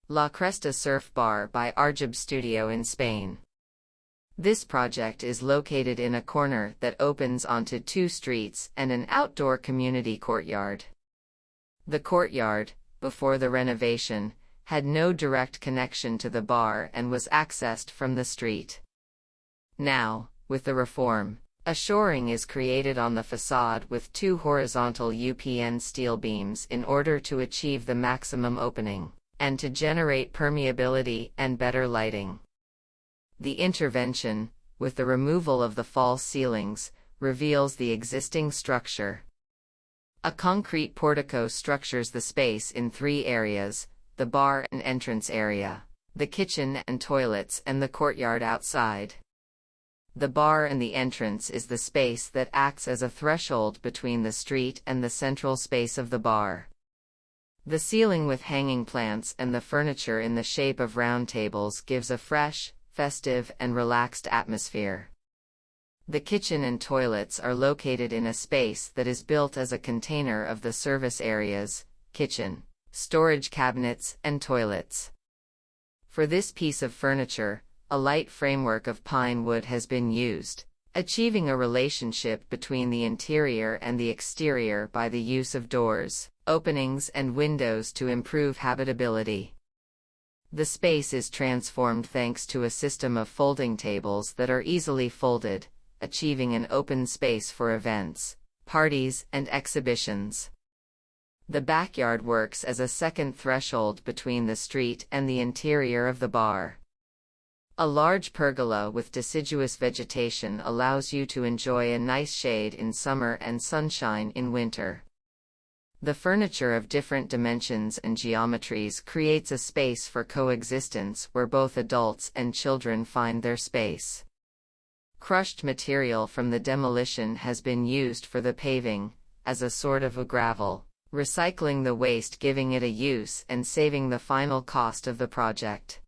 La Cresta Surf Bar by Arjub Studio in Spain. This project is located in a corner that opens onto two streets and an outdoor community courtyard. The courtyard, before the renovation, had no direct connection to the bar and was accessed from the street. Now, with the reform, a shoring is created on the facade with two horizontal UPN steel beams in order to achieve the maximum opening, and to generate permeability and better lighting. The intervention, with the removal of the false ceilings, reveals the existing structure. A concrete portico structures the space in three areas: the bar and entrance area, the kitchen and toilets, and the courtyard outside. The bar and the entrance is the space that acts as a threshold between the street and the central space of the bar. The ceiling with hanging plants and the furniture in the shape of round tables gives a fresh, festive, and relaxed atmosphere. The kitchen and toilets are located in a space that is built as a container of the service areas, kitchen, storage cabinets, and toilets. For this piece of furniture, a light framework of pine wood has been used, achieving a relationship between the interior and the exterior by the use of doors, openings, and windows to improve habitability. The space is transformed thanks to a system of folding tables that are easily folded, achieving an open space for events, parties, and exhibitions. The backyard works as a second threshold between the street and the interior of the bar. A large pergola with deciduous vegetation allows you to enjoy a nice shade in summer and sunshine in winter. The furniture of different dimensions and geometries creates a space for coexistence where both adults and children find their space. Crushed material from the demolition has been used for the paving, as a sort of a gravel, recycling the waste, giving it a use and saving the final cost of the project.